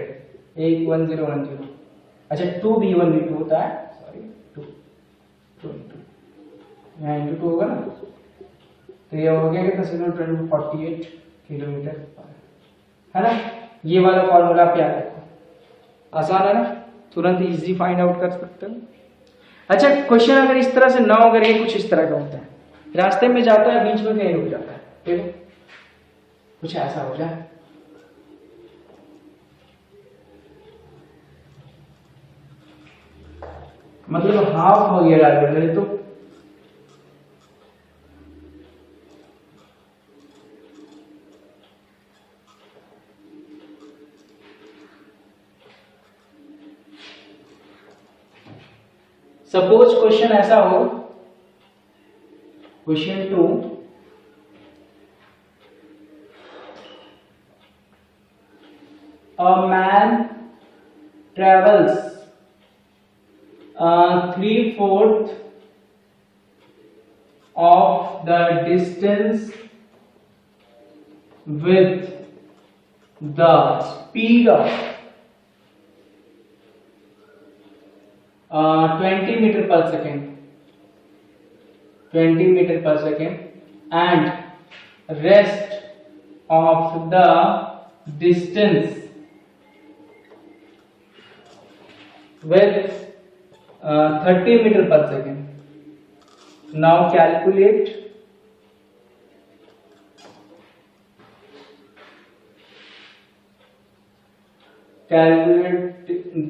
1010। अच्छा 2v1 v2 होता है, सॉरी 2 यहाँ इंटू 2 होगा ना, तो ये हो गया कितना 48 किलोमीटर, है ना। ये वाला फॉर्मूला आप याद रखो, आसान है ना, तुरंत इजी फाइंड आउट कर सकते हो। अच्छा क्वेश्चन अगर इस तरह से ना हो, अगर ये कुछ इस तरह का होता है, रास्ते में जाता है बीच में कहीं रुक जाता है, ठीक है, कुछ ऐसा हो जाए, मतलब हाफ हो गया राइट, तो सपोज क्वेश्चन ऐसा हो, question 2, a man travels 3/4 of the distance with the speed of 20 meter per second, 20 meter per second, and rest of the distance with 30 meter per second. Now calculate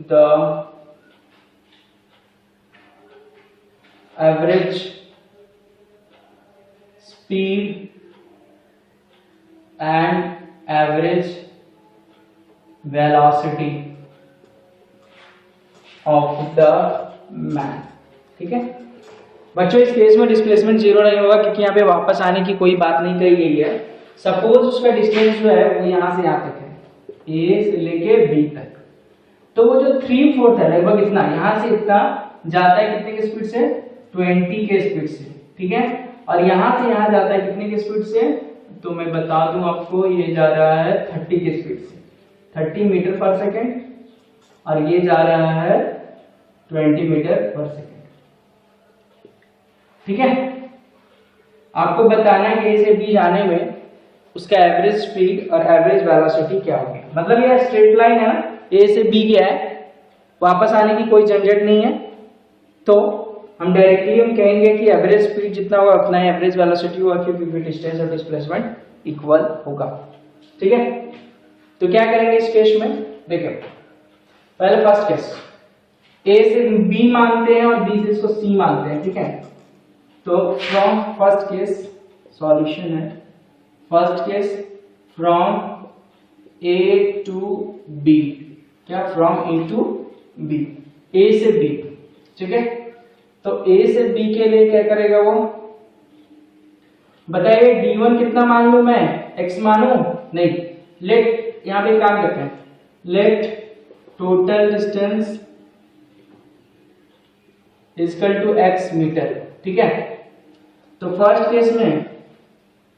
the average speed and average velocity of the man. ठीक है बच्चों, इस case में displacement zero नहीं होगा क्योंकि यहाँ पे वापस आने की कोई बात नहीं कही गई है। सपोज उसका डिस्टेंस जो है वो यहाँ से यहाँ तक है, ए से लेके बी तक, तो वो जो 3/4 है लगभग इतना, यहाँ से इतना जाता है कितने के स्पीड से, 20 के स्पीड से, ठीक है। और यहाँ से यहाँ जाता है कितने के स्पीड से, तो मैं बता दूं आपको, ये जा रहा है 30 के स्पीड से, 30 मीटर पर सेकेंड, और ये जा रहा है 20 मीटर पर सेकेंड, ठीक है। आपको बताना है कि ए से बी जाने में उसका एवरेज स्पीड और एवरेज वेलोसिटी क्या होगी। मतलब ये स्ट्रेट लाइन है ना, ए से बी गया है, वापस आने की कोई झंझट नहीं है, तो हम डायरेक्टली हम कहेंगे कि एवरेज स्पीड जितना होगा उतना ही एवरेज वेलोसिटी होगा, क्योंकि डिस्टेंस और डिस्प्लेसमेंट इक्वल होगा, ठीक है। तो क्या करेंगे इस केस में, देखिए पहले फर्स्ट केस, ए से बी मानते हैं और बी से इसको सी मानते हैं, ठीक है। तो फ्रॉम फर्स्ट केस सॉल्यूशन है, first case from a to b, क्या from a to b, a से बी, ठीक है। तो ए से बी के लिए क्या करेगा वो, बताइए d1 कितना मान लू मैं, x मानू, नहीं, लेट यहां पे काम करते हैं, let total distance equal to x metre, ठीक है। तो फर्स्ट केस में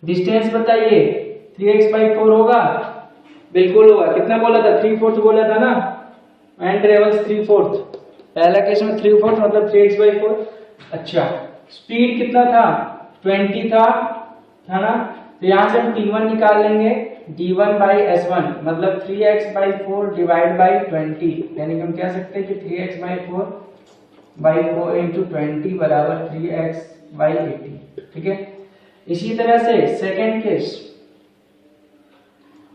डिस्टेंस बताइए 3x/4 होगा, बिल्कुल होगा, कितना बोला था, 3/4 बोला था ना, मैन ट्रेवल्स 3/4, पहला केस में 3/4 मतलब 3x/4। अच्छा, स्पीड कितना था, 20 था ना, तो यहां से हम t1 निकाल लेंगे, d1/s1 मतलब 3x/4 डिवाइड बाई 20, यानी कि हम कह सकते हैं कि 3x/4 इंटू 20 बराबर 3x/80, ठीक है। इसी तरह से सेकेंड केस,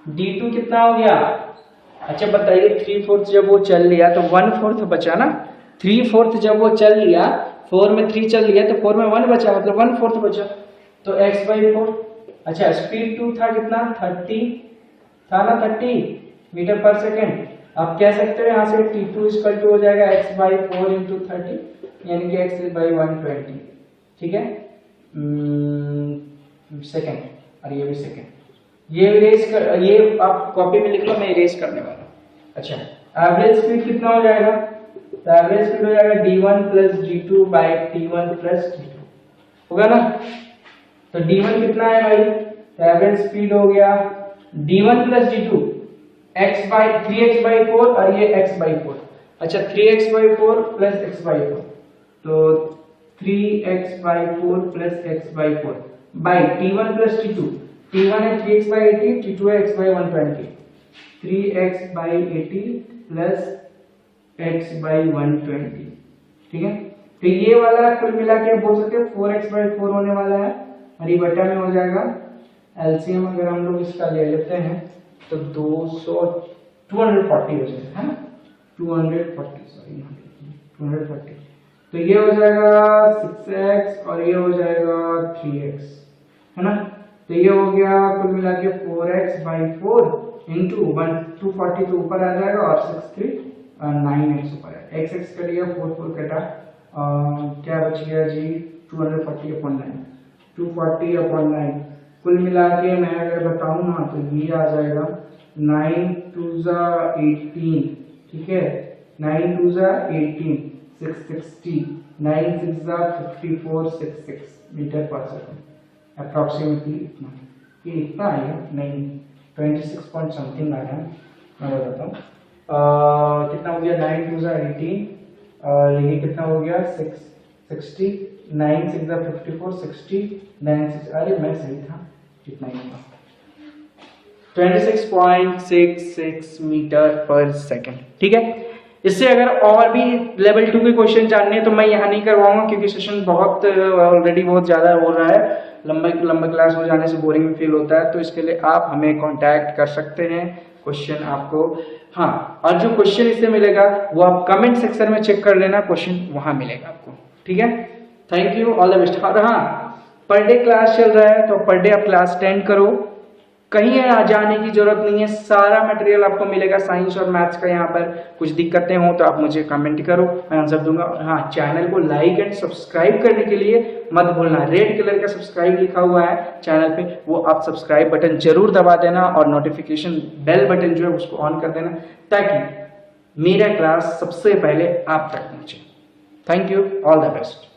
d2 कितना हो गया, अच्छा बताइए 3/4 जब वो चल लिया तो 1/4 बचा ना, 3/4 जब वो चल लिया, 4 में 3 चल लिया तो 4 में 1 बचा, मतलब 1/4 बचा, तो x/4। अच्छा, स्पीड 2 था कितना, 30 था ना, 30 मीटर पर सेकेंड। आप कह सकते हो यहाँ से t2 हो जाएगा x/4 इंटू 30, यानी कि x/120, ठीक है, सेकेंड, और ये भी सेकेंड, ये इरेज कर, ये आप कॉपी में लिख लो, मैं इरेज करने वाला हूँ। अच्छा, एवरेज स्पीड कितना हो जाएगा, तो एवरेज स्पीड हो जाएगा d1 plus d2 by t1 plus d2, होगा ना। तो d1 कितना है भाई, तो एवरेज स्पीड हो गया d1 प्लस d2 3x/4 और ये x/4। अच्छा, 3x/4 प्लस x/4, तो 3x/4 plus x/4 by t1 plus t2, t1 है 3x/80, t2 है x/120, 3x/80 प्लस x/120, ठीक है। तो ये वाला कुल मिला के बोल सकते हैं 4x/4 होने वाला है, और ये बटा में हो जाएगा एलसीएम, अगर हम लोग इसका ले लेते हैं तो 240 हो जाएगा, है ना, 240, तो ये हो जाएगा 6x और ये हो जाएगा 3x, है ना। तो ये हो गया कुल मिला के 4x/4 इंटू 240 तो ऊपर आ जाएगा, और 63 9x ऊपर है, x कट गया, 4 कटा, क्या बच गया जी, 240/9, कुल मिला के मैं अगर बताऊं ना तो ये आ जाएगा 9 2 18, ठीक है, 9 2 जा 18, 660, 9 6 जा 54, 66 मीटर पर सेकंड अप्रॉक्सीमेटली इतना। ये इतना आएगा नहीं, 26 पॉइंट समथिंग आएगा। मैं बताता हूँ कितना हो गया, 9 2 जा 18, ये कितना हो गया 60, 9 6 जा 54, 60, 9 6, अरे मैं सही था, कितना ही था 26.66 मीटर पर सेकंड। ठीक है, इससे अगर और भी लेवल 2 के क्वेश्चन जानने हैं तो मैं यहाँ नहीं करवाऊंगा, क्योंकि सेशन बहुत ऑलरेडी बहुत ज़्यादा हो रहा है, लंबा क्लास हो जाने से बोरिंग फील होता है। तो इसके लिए आप हमें कांटेक्ट कर सकते हैं, क्वेश्चन आपको, हाँ, और जो क्वेश्चन इससे मिलेगा वो आप कमेंट सेक्शन में चेक कर लेना, क्वेश्चन वहाँ मिलेगा आपको। ठीक है, thank you, all the best. और हाँ, पर डे क्लास चल रहा है तो पर डे आप क्लास अटेंड करो, कहीं जाने की जरूरत नहीं है, सारा मटेरियल आपको मिलेगा साइंस और मैथ्स का। यहाँ पर कुछ दिक्कतें हो तो आप मुझे कमेंट करो, मैं आंसर दूंगा। और हाँ, चैनल को लाइक एंड सब्सक्राइब करने के लिए मत भूलना, रेड कलर का सब्सक्राइब लिखा हुआ है चैनल पे, वो आप सब्सक्राइब बटन जरूर दबा देना और नोटिफिकेशन बेल बटन जो है उसको ऑन कर देना, ताकि मेरा क्लास सबसे पहले आप तक पहुंचे। Thank you, all the best.